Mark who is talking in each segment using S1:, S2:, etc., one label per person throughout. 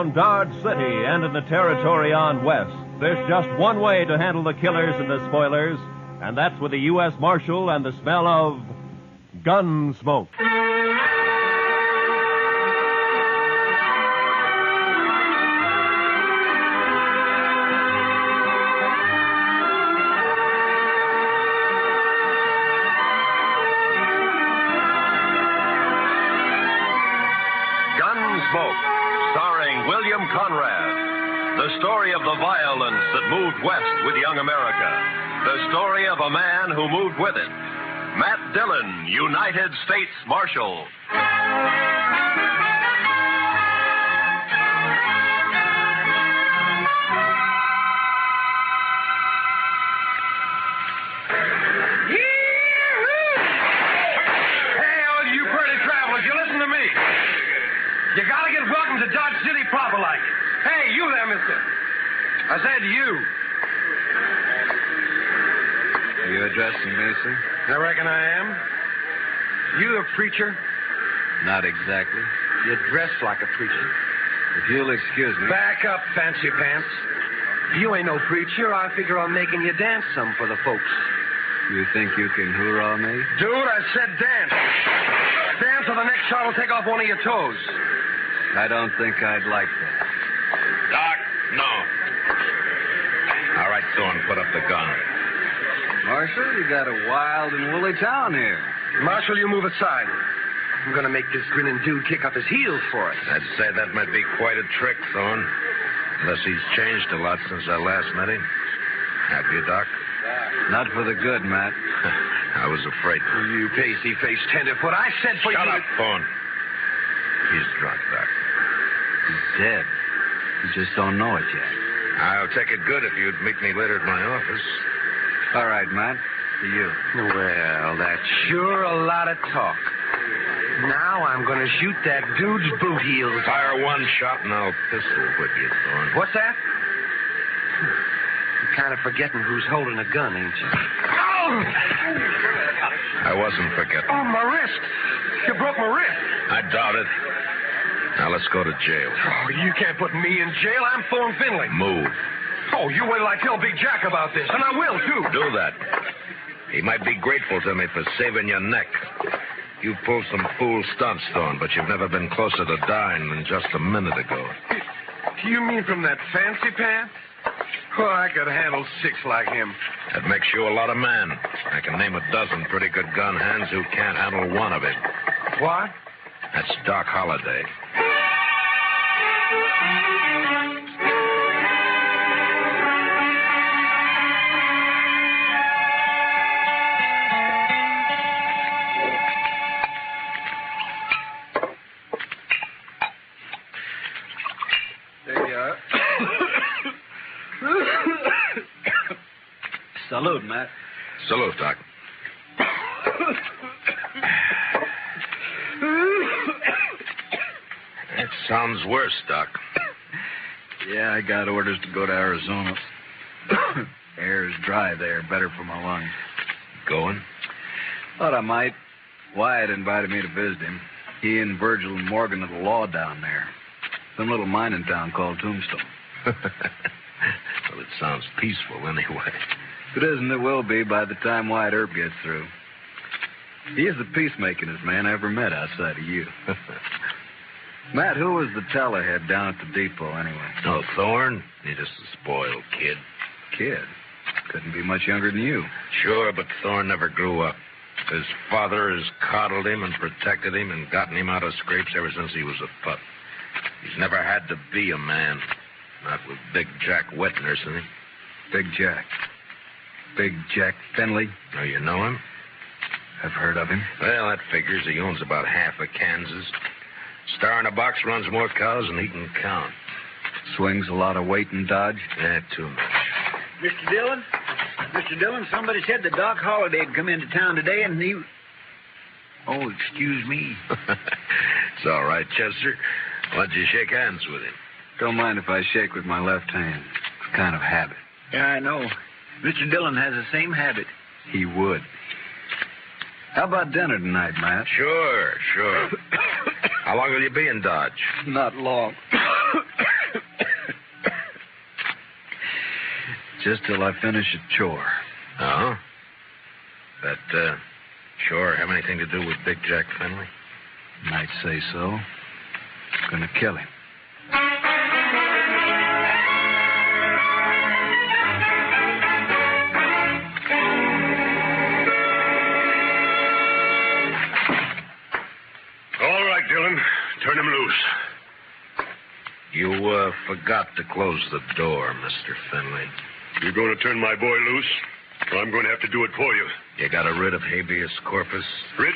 S1: around Dodge City and in the territory on west, there's just one way to handle the killers and the spoilers, and that's with the U.S. Marshal and the smell of Gunsmoke.
S2: Gunsmoke, starring William Conrad. The story of the violence that moved west with young America. The story of a man who moved with it. Matt Dillon, United States Marshal.
S3: You gotta get welcome to Dodge City proper like. Hey, you there, mister. I said you.
S4: Are you addressing me, sir?
S3: I reckon I am. You a preacher?
S4: Not exactly.
S3: You dress like a preacher.
S4: If you'll excuse me.
S3: Back up, fancy pants. You ain't no preacher. I figure on making you dance some for the folks.
S4: You think you can hoorah me?
S3: Dude, I said dance. Dance or the next shot will take off one of your toes.
S4: I don't think I'd like that.
S2: Doc, no. All right, Thorne, put up the gun.
S4: Marshal, you got a wild and woolly town here.
S3: Marshal, you move aside. I'm going to make this grinning dude kick up his heels for us.
S2: I'd say that might be quite a trick, Thorne. Unless he's changed a lot since I last met him. Have you, Doc?
S4: Not for the good, Matt.
S2: I was afraid.
S3: You pasty-faced tenderfoot. I said for
S2: Shut
S3: you...
S2: up, Thorne. He's drunk, Doc.
S4: He's dead. You just don't know it yet.
S2: I'll take it good if you'd meet me later at my office.
S4: All right, Matt. To you.
S3: Well, that's sure a lot of talk. Now I'm going to shoot that dude's boot heels.
S2: Fire one shot and I'll pistol whip you, Thorne.
S3: What's that? You're kind of forgetting who's holding a gun, ain't you? Oh!
S2: I wasn't forgetting.
S3: Oh, my wrist. You broke my wrist.
S2: I doubt it. Now let's go to jail.
S3: Oh, you can't put me in jail. I'm Thorne Finley.
S2: Move.
S3: Oh, you wait till I tell Big Jack about this, and I will, too.
S2: Do that. He might be grateful to me for saving your neck. You pulled some fool stunts, Thorne, but you've never been closer to dying than just a minute ago.
S3: You mean from that fancy pants? Oh, I could handle 6 like him.
S2: That makes you a lot of man. I can name a dozen pretty good gun hands who can't handle one of it.
S3: What?
S2: That's Doc Holliday.
S4: There you are. Salute, Matt.
S2: Salute, Doc. That sounds worse, Doc.
S4: Yeah, I got orders to go to Arizona. Air's dry there, better for my lungs.
S2: Going?
S4: Thought I might. Wyatt invited me to visit him. He and Virgil and Morgan are the law down there. Some little mining town called Tombstone.
S2: Well, it sounds peaceful anyway.
S4: If it isn't, it will be by the time Wyatt Earp gets through. He is the peacemakingest man I ever met outside of you. Matt, who was the tellerhead down at the depot anyway?
S2: Oh, Thorne? He's just a spoiled kid.
S4: Kid? Couldn't be much younger than you.
S2: Sure, but Thorne never grew up. His father has coddled him and protected him and gotten him out of scrapes ever since he was a pup. He's never had to be a man. Not with Big Jack wet nursing him.
S4: Big Jack. Big Jack Finley.
S2: Oh, you know him?
S4: I've heard of him.
S2: Well, that figures. He owns about half of Kansas. Star in a box runs more cows than he can count.
S4: Swings a lot of weight in Dodge.
S2: Too much.
S5: Mr. Dillon? Mr. Dillon, somebody said that Doc Holliday had come into town today and he... Oh, excuse me.
S2: It's all right, Chester. Why don't you shake hands with him?
S4: Don't mind if I shake with my left hand. It's kind of habit.
S5: Yeah, I know. Mr. Dillon has the same habit.
S4: He would. How about dinner tonight, Matt?
S2: Sure. How long will you be in Dodge?
S4: Not long. Just till I finish a chore.
S6: Oh? That, chore have anything to do with Big Jack Finley?
S4: Might say so. Gonna kill him.
S2: All right, Dillon. Turn him loose.
S6: You, forgot to close the door, Mr. Finley.
S2: You going to turn my boy loose? Or I'm going to have to do it for you.
S6: You got a writ of habeas corpus?
S2: Rich?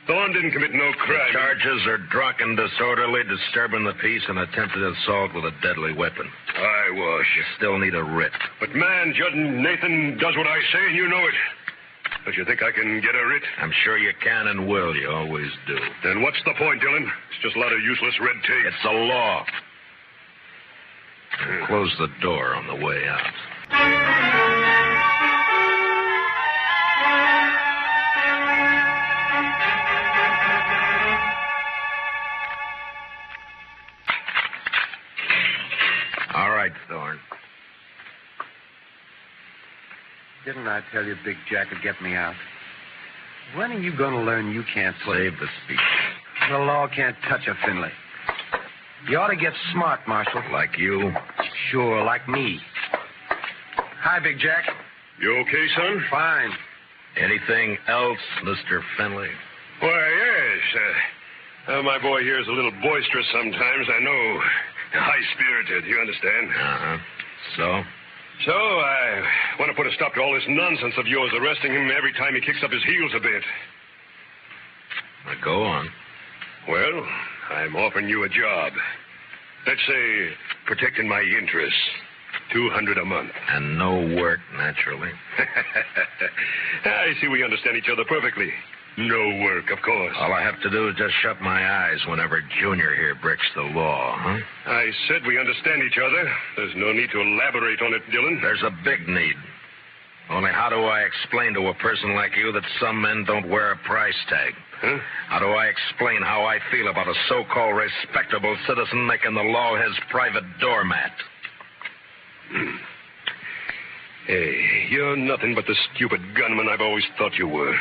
S2: Thorne didn't commit no crime.
S6: The charges are drunken, disorderly, disturbing the peace, and attempted assault with a deadly weapon.
S2: I wash.
S6: You still need a writ.
S2: But, man, Judd and Nathan does what I say, and you know it. Don't you think I can get a writ?
S6: I'm sure you can and will. You always do.
S2: Then what's the point, Dillon? It's just a lot of useless red tape.
S6: It's the law. And close the door on the way out. All right, Thorne.
S3: Didn't I tell you Big Jack would get me out? When are you going to learn you can't play?
S6: Save the speech.
S3: The law can't touch a Finley. You ought to get smart, Marshal.
S6: Like you?
S3: Sure, like me. Hi, Big Jack.
S2: You okay, son?
S3: Fine.
S6: Anything else, Mr. Finley?
S2: Why, yes. My boy here is a little boisterous sometimes, I know. High-spirited, you understand?
S6: Uh-huh. So?
S2: So, I want to put a stop to all this nonsense of yours, arresting him every time he kicks up his heels a bit.
S6: Now, go on.
S2: Well, I'm offering you a job. Let's say, protecting my interests. $200 a month.
S6: And no work, naturally.
S2: I see we understand each other perfectly. No work, of course.
S6: All I have to do is just shut my eyes whenever Junior here breaks the law, huh?
S2: I said we understand each other. There's no need to elaborate on it, Dillon.
S6: There's a big need. Only how do I explain to a person like you that some men don't wear a price tag?
S2: Huh?
S6: How do I explain how I feel about a so-called respectable citizen making the law his private doormat?
S2: Hey, you're nothing but the stupid gunman I've always thought you were.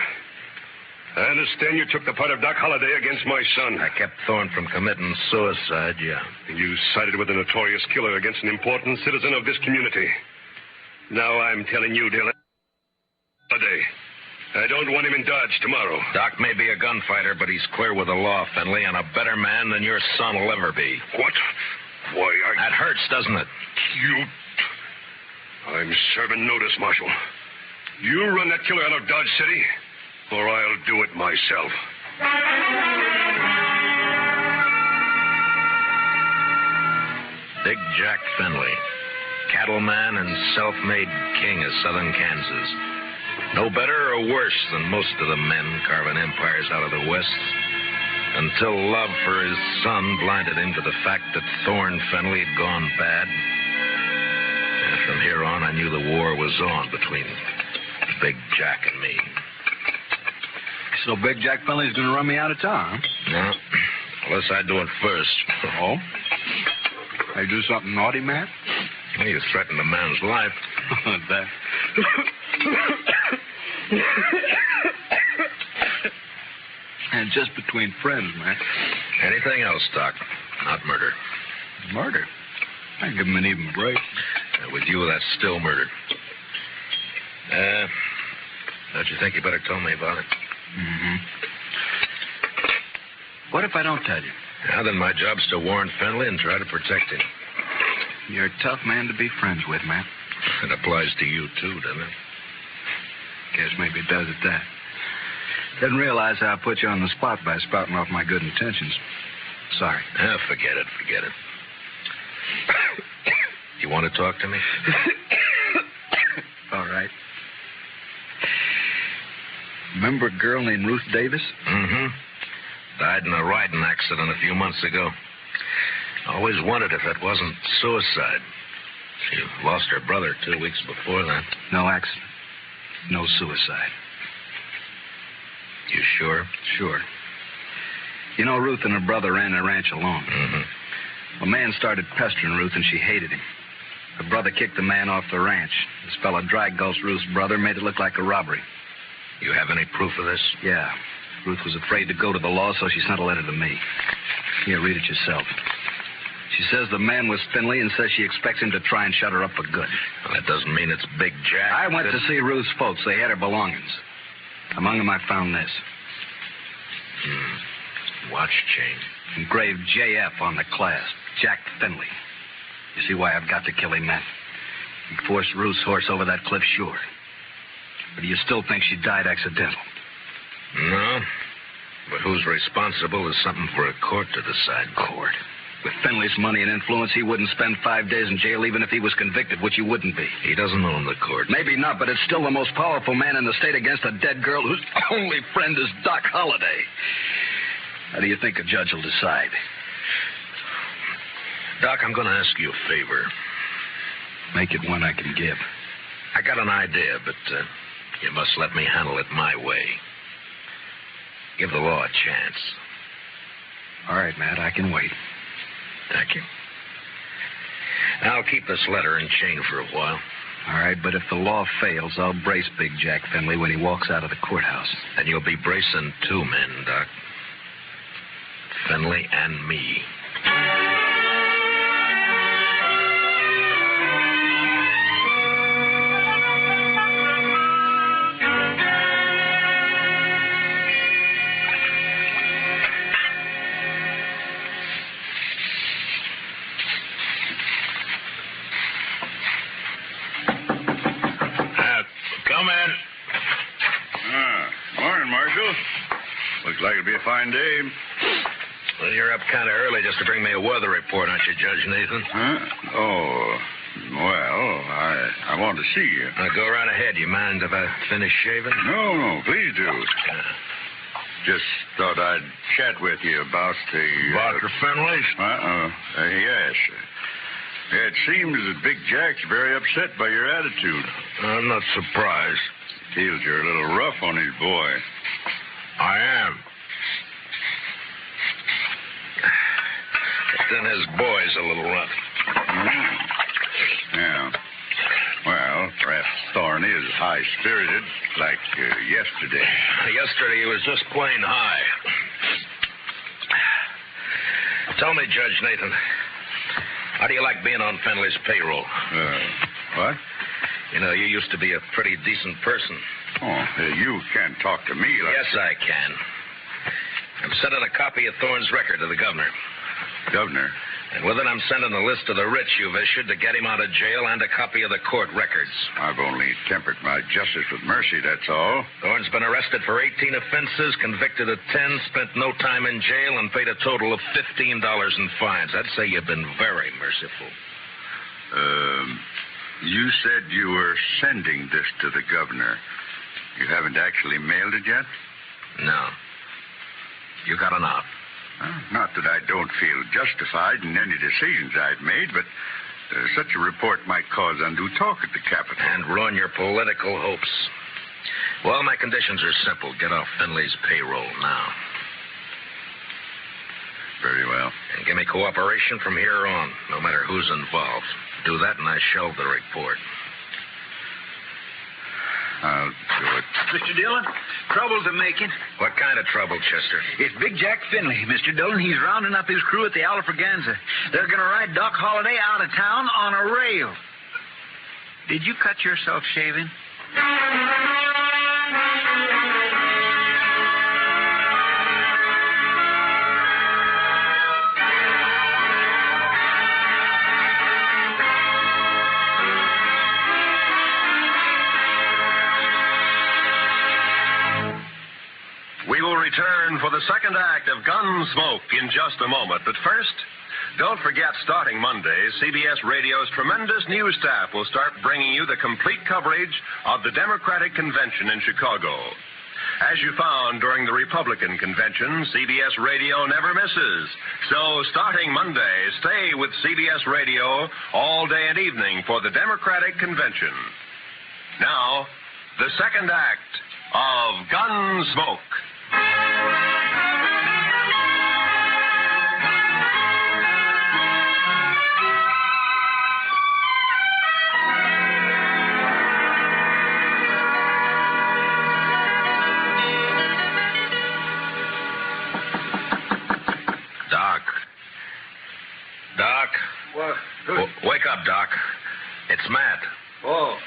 S2: I understand you took the part of Doc Holliday against my son.
S6: I kept Thorne from committing suicide, yeah.
S2: You sided with a notorious killer against an important citizen of this community. Now I'm telling you, Dillon, Holliday, I don't want him in Dodge tomorrow.
S6: Doc may be a gunfighter, but he's clear with the law, Finley, and a better man than your son will ever be.
S2: What? Why,
S6: That hurts, doesn't it?
S2: I'm serving notice, Marshal. You run that killer out of Dodge City, or I'll do it myself.
S6: Big Jack Finley, cattleman and self-made king of southern Kansas. No better or worse than most of the men carving empires out of the West, until love for his son blinded him to the fact that Thorne Finley had gone bad. And from here on, I knew the war was on between Big Jack and me.
S4: So Big Jack Finley's going to run me out of town, huh?
S6: No, unless I do it first.
S4: Oh? I do something naughty, Matt?
S6: Well, you threatened a man's life.
S4: That... And just between friends, Matt.
S6: Anything else, Doc? Not murder.
S4: Murder? I give him an even break.
S6: With you, that's still murder. Don't you think you better tell me about it?
S4: Mm-hmm. What if I don't tell you?
S6: Now, then my job's to warn Finley and try to protect him.
S4: You're a tough man to be friends with, Matt.
S6: It applies to you, too, doesn't it?
S4: Guess maybe it does at that. Didn't realize how I put you on the spot by spouting off my good intentions. Sorry.
S6: Forget it. You want to talk to me?
S4: All right. Remember a girl named Ruth Davis?
S6: Mm-hmm. Died in a riding accident a few months ago. Always wondered if it wasn't suicide. She lost her brother 2 weeks before that.
S4: No accident. No suicide.
S6: You sure?
S4: Sure. You know, Ruth and her brother ran a ranch alone.
S6: Mm-hmm.
S4: A man started pestering Ruth, and she hated him. Her brother kicked the man off the ranch. This fella dragged Gulch Ruth's brother, made it look like a robbery.
S6: You have any proof of this?
S4: Yeah. Ruth was afraid to go to the law, so she sent a letter to me. Here, read it yourself. She says the man was Finley and says she expects him to try and shut her up for good.
S6: Well, that doesn't mean it's Big Jack.
S4: I went to see Ruth's folks. They had her belongings. Among them, I found this.
S6: Watch chain.
S4: Engraved JF on the clasp. Jack Finley. You see why I've got to kill him, Matt? He forced Ruth's horse over that cliff, sure. But do you still think she died accidental?
S6: No. But who's responsible is something for a court to decide.
S4: Court? With Finley's money and influence, he wouldn't spend 5 days in jail even if he was convicted, which he wouldn't be.
S6: He doesn't own the court.
S4: Maybe not, but it's still the most powerful man in the state against a dead girl whose only friend is Doc Holliday. How do you think a judge will decide?
S6: Doc, I'm going to ask you a favor.
S4: Make it one I can give.
S6: I got an idea, but you must let me handle it my way. Give the law a chance.
S4: All right, Matt, I can wait.
S6: Thank you. I'll keep this letter and chain for a while.
S4: All right, but if the law fails, I'll brace Big Jack Finley when he walks out of the courthouse.
S6: And you'll be bracing 2 men, Doc. Finley and me.
S7: Come in. Morning, Marshal. Looks like it'll be a fine day.
S6: Well, you're up kind of early just to bring me a weather report, aren't you, Judge Nathan?
S7: Huh? Oh, well, I want to see you.
S6: Now, go right ahead. You mind if I finish shaving?
S7: No, please do. Just thought I'd chat with you about the...
S6: About the Finleys?
S7: Yes. It seems that Big Jack's very upset by your attitude.
S6: I'm not surprised.
S7: Feels you're a little rough on his boy.
S6: I am. But then his boy's a little rough.
S7: Yeah. Well, perhaps Thorne is high-spirited, like yesterday.
S6: Yesterday he was just plain high. Tell me, Judge Nathan, how do you like being on Finley's payroll?
S7: What?
S6: You know, you used to be a pretty decent person.
S7: Oh, you can't talk to me like...
S6: Yes, I can. I'm sending a copy of Thorne's record to the governor.
S7: Governor?
S6: And with it, I'm sending a list of the writs you've issued to get him out of jail and a copy of the court records.
S7: I've only tempered my justice with mercy, that's all.
S6: Thorne's been arrested for 18 offenses, convicted of 10, spent no time in jail, and paid a total of $15 in fines. I'd say you've been very merciful.
S7: You said you were sending this to the governor. You haven't actually mailed it yet?
S6: No. You got enough.
S7: Not that I don't feel justified in any decisions I've made, but such a report might cause undue talk at the Capitol.
S6: And ruin your political hopes. Well, my conditions are simple. Get off Finley's payroll now.
S7: Very well.
S6: And give me cooperation from here on, no matter who's involved. Do that and I shelve the report.
S7: I'll do it.
S5: Mr. Dillon, trouble's a-making.
S6: What kind of trouble, Chester?
S5: It's Big Jack Finley, Mr. Dillon. He's rounding up his crew at the Alfraganza. They're going to ride Doc Holliday out of town on a rail. Did you cut yourself shaving?
S2: We will return for the second act of Gunsmoke in just a moment. But first, don't forget, starting Monday, CBS Radio's tremendous news staff will start bringing you the complete coverage of the Democratic Convention in Chicago. As you found during the Republican Convention, CBS Radio never misses. So, starting Monday, stay with CBS Radio all day and evening for the Democratic Convention. Now, the second act of Gunsmoke.
S6: Doc. It's Matt.
S3: Oh.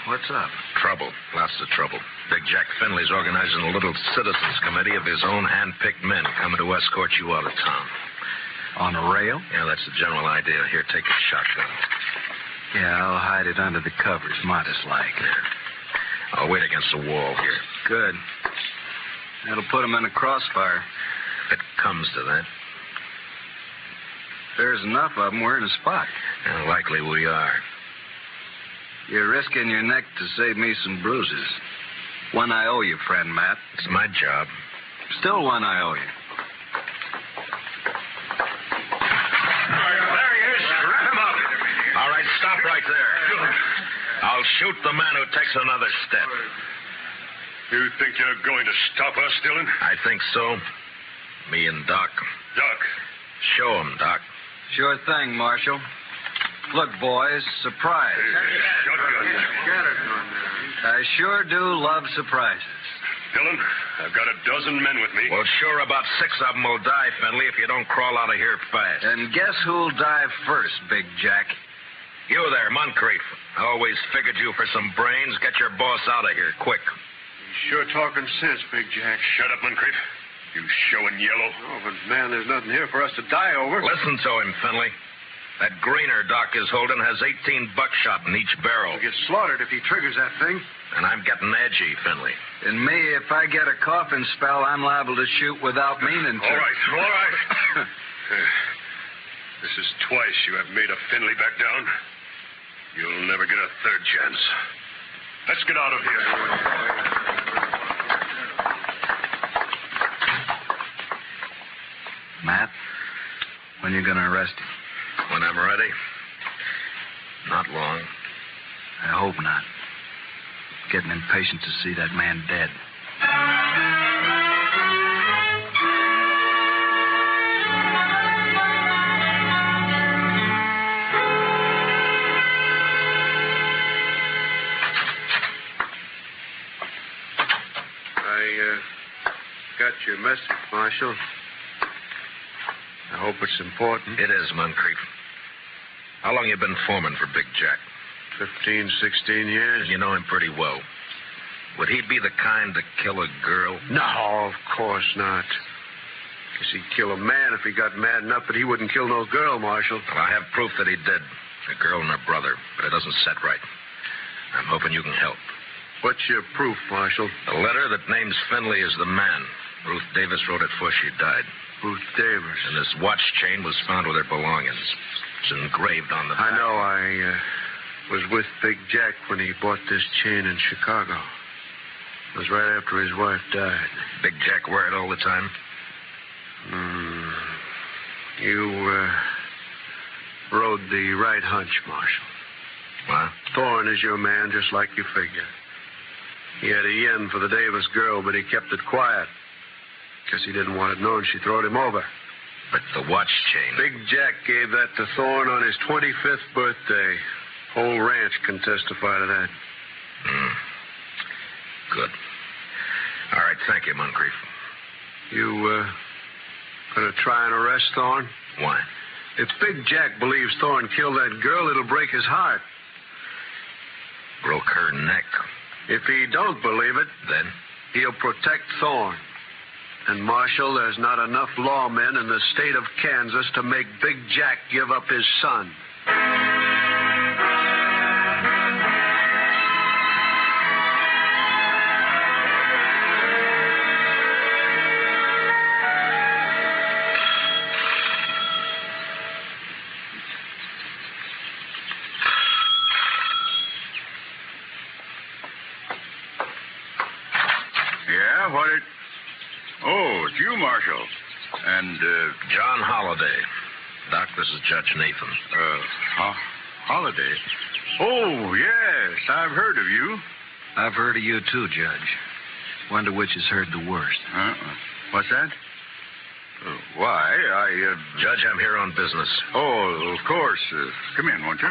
S3: What's up?
S6: Trouble. Lots of trouble. Big Jack Finley's organizing a little citizens committee of his own hand-picked men coming to escort you out of town.
S3: On a rail?
S6: Yeah, that's the general idea. Here, take a shotgun.
S3: Yeah, I'll hide it under the covers, modest-like.
S6: Yeah. I'll wait against the wall here.
S3: Good. That'll put him in a crossfire.
S6: If it comes to that.
S3: There's enough of them, we're in a spot.
S6: Yeah, likely we are.
S3: You're risking your neck to save me some bruises. One I owe you, friend Matt.
S6: It's my job.
S3: Still one I owe you.
S6: There he is. Wrap him up. All right, stop right there. I'll shoot the man who takes another step.
S2: You think you're going to stop us, Dillon?
S6: I think so. Me and Doc.
S2: Doc.
S6: Show him, Doc.
S3: Sure thing, Marshal. Look, boys, surprise.
S2: Shotgun.
S3: I sure do love surprises.
S2: Dillon, I've got a dozen men with me.
S6: Well, sure, about 6 of them will die, Finley, if you don't crawl out of here fast.
S3: And guess who'll die first, Big Jack?
S6: You there, Moncrief. I always figured you for some brains. Get your boss out of here, quick.
S2: Sure talking sense, Big Jack. Shut up, Moncrief. You showing yellow.
S8: Oh, but, man, there's nothing here for us to die over.
S6: Listen to him, Finley. That greener Doc is holding has 18 buckshot in each barrel.
S8: He'll get slaughtered if he triggers that thing.
S6: And I'm getting edgy, Finley.
S3: And me, if I get a coughing spell, I'm liable to shoot without meaning to.
S2: All right. This is twice you have made a Finley back down. You'll never get a third chance. Let's get out of here.
S3: Matt, when you gonna arrest him?
S6: When I'm ready. Not long.
S3: I hope not. Getting impatient to see that man dead.
S8: I got your message, Marshal. I hope it's important.
S6: It is, Moncrief. How long you been foreman for Big Jack?
S8: 15, 16 years.
S6: You know him pretty well. Would he be the kind to kill a girl?
S8: No, of course not. Guess he'd kill a man if he got mad enough, but he wouldn't kill no girl, Marshal.
S6: Well, I have proof that he did. A girl and her brother, but it doesn't set right. I'm hoping you can help.
S8: What's your proof, Marshal?
S6: A letter that names Finley as the man. Ruth Davis wrote it before she died.
S8: Ruth Davis.
S6: And this watch chain was found with her belongings. It's engraved on the back.
S8: I know. I was with Big Jack when he bought this chain in Chicago. It was right after his wife died.
S6: Big Jack wear it all the time?
S8: You rode the right hunch, Marshal.
S6: What?
S8: Thorne is your man, just like you figured. He had a yen for the Davis girl, but he kept it quiet. Guess he didn't want it known she throwed him over.
S6: But the watch chain...
S8: Big Jack gave that to Thorne on his 25th birthday. Whole ranch can testify to that.
S6: Good. All right, thank you, Moncrief.
S8: You, gonna try and arrest Thorne?
S6: Why?
S8: If Big Jack believes Thorne killed that girl, it'll break his heart.
S6: Broke her neck.
S8: If he don't believe it,
S6: Then?
S8: he'll protect Thorne. And, Marshal, there's not enough lawmen in the state of Kansas to make Big Jack give up his son.
S7: Yeah, what it... Oh, it's you, Marshal. And,
S6: John Holliday. Doc, this is Judge Nathan.
S7: Holiday? Oh, yes, I've heard of you.
S3: I've heard of you, too, Judge. Wonder which has heard the worst.
S7: What's that? Why,
S6: Judge, I'm here on business.
S7: Oh, of course. Come in, won't you?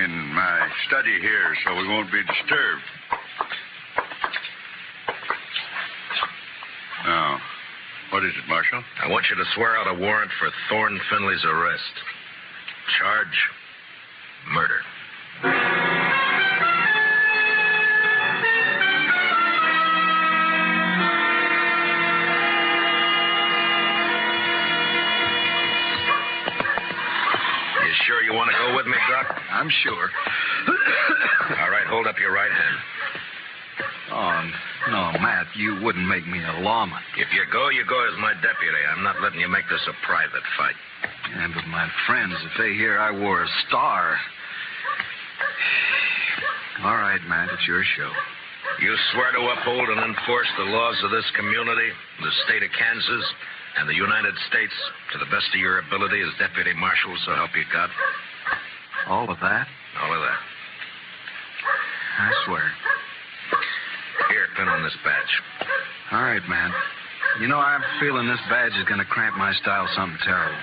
S7: In my study here, so we won't be disturbed. Oh. What is it, Marshal?
S6: I want you to swear out a warrant for Thorne Finley's arrest. Charge, murder. You sure you want to go with me, Doc?
S4: I'm sure.
S6: All right, hold up your right hand.
S4: Oh, no, Matt, you wouldn't make me a lawman.
S6: If you go as my deputy. I'm not letting you make this a private fight.
S4: Yeah, but my friends, if they hear I wore a star... All right, Matt, it's your show.
S6: You swear to uphold and enforce the laws of this community, the state of Kansas, and the United States to the best of your ability as deputy marshal, so help you God?
S4: All of that?
S6: All of that.
S4: I swear.
S6: Here, pin on this badge.
S4: All right, man. You know, I'm feeling this badge is going to cramp my style something terrible.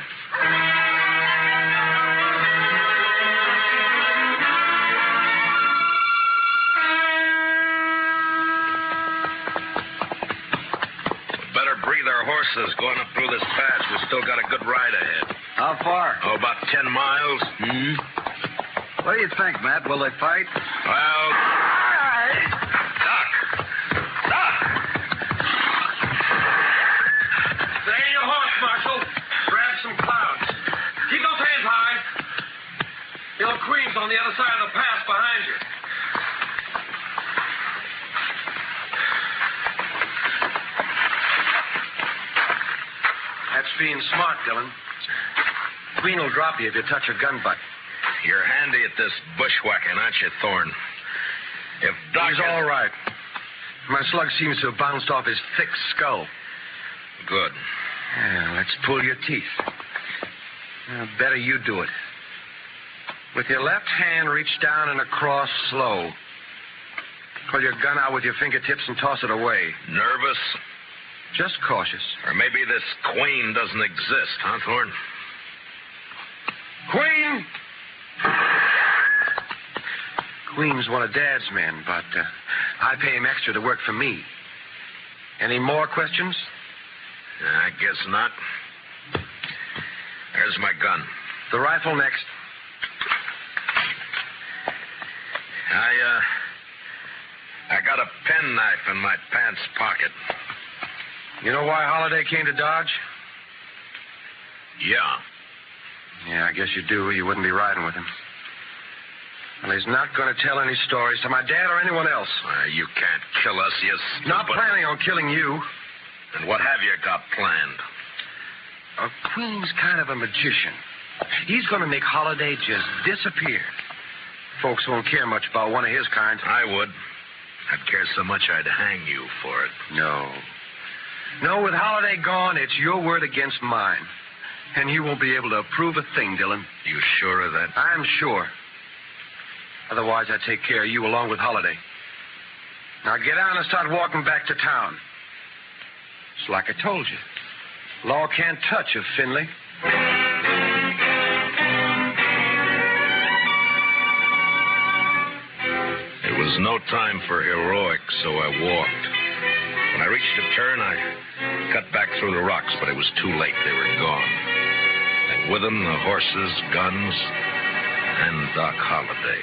S6: Better breathe our horses going up through this pass. We've still got a good ride ahead.
S4: How far?
S6: Oh, about 10 miles.
S4: What do you think, Matt? Will they fight?
S6: Well...
S3: Queen's on the other side of the pass behind you. That's being smart, Dillon. Queen will drop you if you touch her gun butt.
S6: You're handy at this bushwhacking, aren't you, Thorne? If Doc...
S3: He's all right. My slug seems to have bounced off his thick skull.
S6: Good.
S3: Yeah, let's pull your teeth. Better you do it. With your left hand, reach down and across slow. Pull your gun out with your fingertips and toss it away.
S6: Nervous?
S3: Just cautious.
S6: Or maybe this queen doesn't exist, huh, Thorne?
S3: Queen! Queen's one of Dad's men, but I pay him extra to work for me. Any more questions?
S6: I guess not. There's my gun.
S3: The rifle next.
S6: I got a penknife in my pants pocket.
S3: You know why Holliday came to Dodge?
S6: Yeah.
S3: Yeah, I guess you do. You wouldn't be riding with him. Well, he's not going to tell any stories to my dad or anyone else.
S6: You can't kill us, you stupid...
S3: Not planning on killing you.
S6: And what have you got planned?
S3: Queen's kind of a magician. He's going to make Holliday just disappear. Folks won't care much about one of his kind.
S6: I would. I'd care so much I'd hang you for it.
S3: No. No, with Holliday gone, it's your word against mine. And you won't be able to approve a thing, Dillon.
S6: You sure of that?
S3: I'm sure. Otherwise, I'd take care of you along with Holliday. Now get on and start walking back to town. It's like I told you. Law can't touch a Finley.
S6: It was no time for heroics, so I walked. When I reached a turn, I cut back through the rocks, but it was too late. They were gone. And with them, the horses, guns, and Doc Holliday.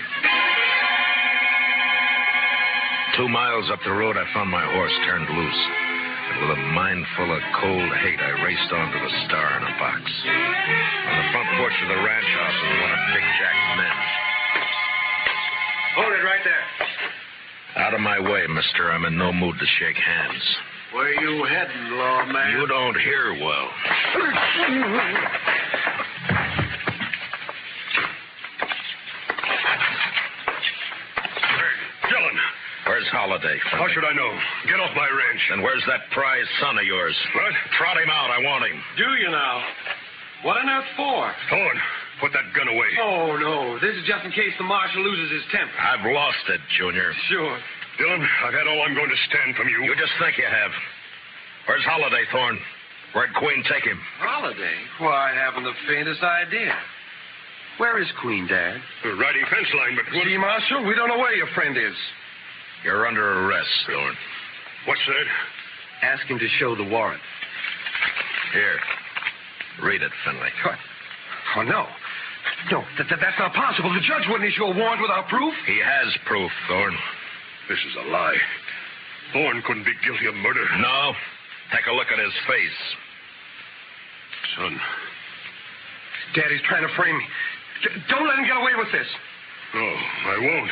S6: 2 miles up the road, I found my horse turned loose. And with a mind full of cold hate, I raced onto the Star in a box. On the front porch of the ranch house was one of Big Jack's men.
S3: Hold it right there.
S6: Out of my way, mister. I'm in no mood to shake hands.
S8: Where you heading, lawman?
S6: You don't hear well.
S9: Dillon.
S6: Where's Holliday?
S9: How should I know? Get off my ranch.
S6: And where's that prize son of yours?
S9: What?
S6: Trot him out. I want him.
S3: Do you now? What on earth for?
S9: Thorne, put that gun away.
S3: Oh, no. This is just in case the marshal loses his temper.
S6: I've lost it, Junior.
S3: Sure.
S9: Dillon, I've had all I'm going to stand from you.
S6: You just think you have. Where's Holliday, Thorne? Where'd Queen take him?
S3: Holliday? Why, I haven't the faintest idea. Where is Queen, Dad?
S9: Riding fence line, but...
S3: See, Marshal, we don't know where your friend is.
S6: You're under arrest, Thorne.
S9: What's that?
S3: Ask him to show the warrant.
S6: Here. Read it, Finley.
S3: Oh, no. No, that's not possible. The judge wouldn't issue a warrant without proof.
S6: He has proof, Thorne.
S9: This is a lie. Thorne couldn't be guilty of murder.
S6: No. Take a look at his face.
S9: Son.
S3: Daddy's trying to frame me. Don't let him get away with this.
S9: No, I won't.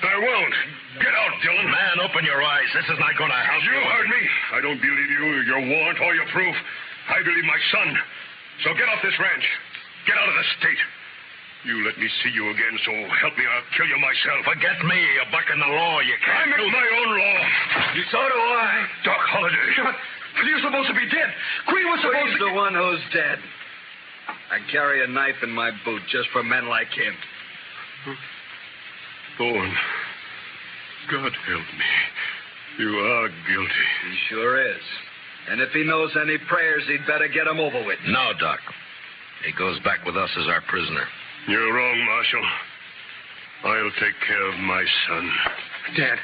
S9: I won't. Get out, Dillon.
S6: Man, open your eyes. This is not going to help
S9: You heard me. I don't believe you, your warrant, or your proof. I believe my son. So get off this ranch. Get out of the state. You let me see you again, so help me, I'll kill you myself.
S6: Forget me. You're bucking the law. You
S9: I
S6: can't
S9: make my own law.
S3: So do I.
S9: Doc Holliday.
S3: But you're supposed to be dead. Green was supposed
S4: He's
S3: to...
S4: the one who's dead. I carry a knife in my boot just for men like him.
S9: Thorne, God help me. You are guilty.
S4: He sure is. And if he knows any prayers, he'd better get them over with.
S6: No, Doc. He goes back with us as our prisoner.
S9: You're wrong, Marshal. I'll take care of my son.
S3: Dad.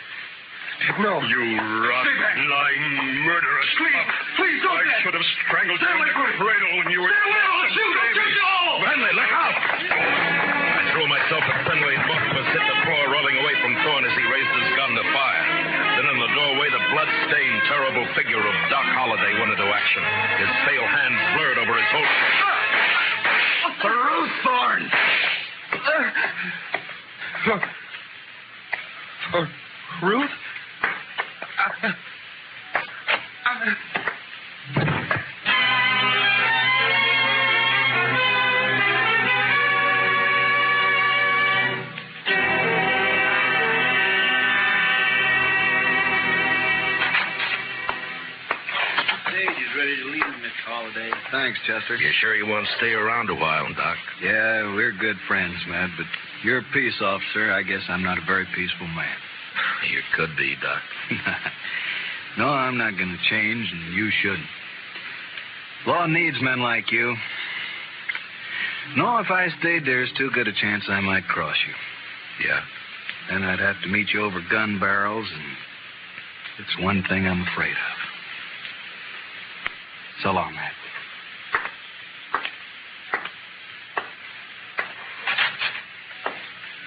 S3: No.
S9: You rotten, lying, murderous pup.
S3: Please don't,
S9: I
S3: Dad.
S9: should have strangled you
S3: Stay
S9: in
S3: away
S9: the
S3: from me.
S9: cradle when you were...
S3: Stay away, I'll shoot. I'll shoot you all.
S6: Finley, look out! I threw myself at Finley, and both of us hit the floor, rolling away from Thorne as he raised his gun to fire. Then in the doorway, the blood-stained, terrible figure of Doc Holliday went into action. His pale hands blurred over his holster.
S3: Ruth Thorne. Ruth?
S5: Ready to leave, Miss Holliday.
S4: Thanks, Chester.
S6: You sure you want to stay around a while, Doc?
S4: Yeah, we're good friends, Matt, but you're a peace officer. I guess I'm not a very peaceful man.
S6: You could be, Doc.
S4: No, I'm not going to change, and you shouldn't. Law needs men like you. No, if I stayed, there's too good a chance I might cross you.
S6: Yeah?
S4: Then I'd have to meet you over gun barrels, and it's one thing I'm afraid of. So long, Matt.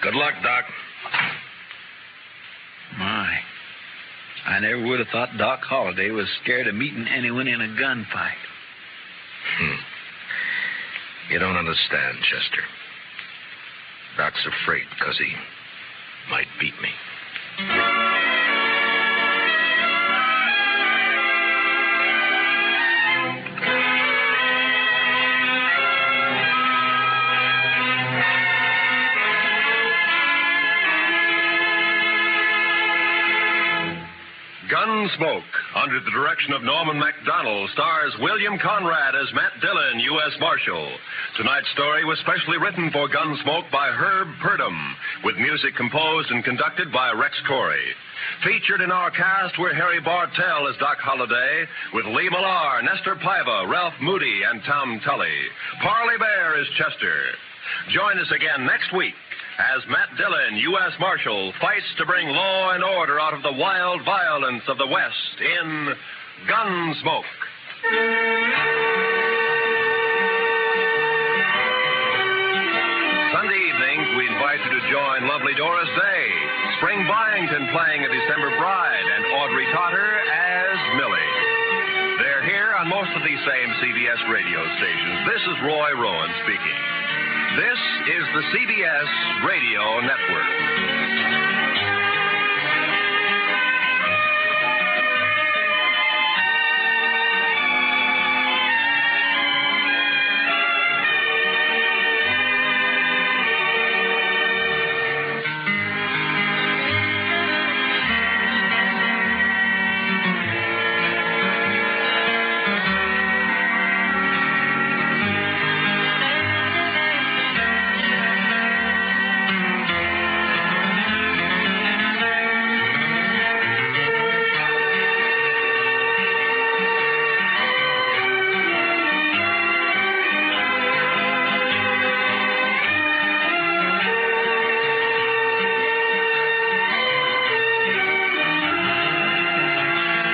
S6: Good luck, Doc.
S5: My. I never would have thought Doc Holliday was scared of meeting anyone in a gunfight.
S6: You don't understand, Chester. Doc's afraid because he might beat me.
S2: Gunsmoke, under the direction of Norman MacDonald, stars William Conrad as Matt Dillon, U.S. Marshal. Tonight's story was specially written for Gunsmoke by Herb Purdom, with music composed and conducted by Rex Corey. Featured in our cast were Harry Bartell as Doc Holliday, with Lee Millar, Nestor Paiva, Ralph Moody, and Tom Tully. Parley Bear is Chester. Join us again next week as Matt Dillon, U.S. Marshal, fights to bring law and order out of the wild violence of the West in Gunsmoke. Sunday evenings, we invite you to join Lovely Doris Day, Spring Byington playing a December Bride, and Audrey Totter as Millie. They're here on most of these same CBS radio stations. This is Roy Rowan speaking. This is the CBS Radio Network.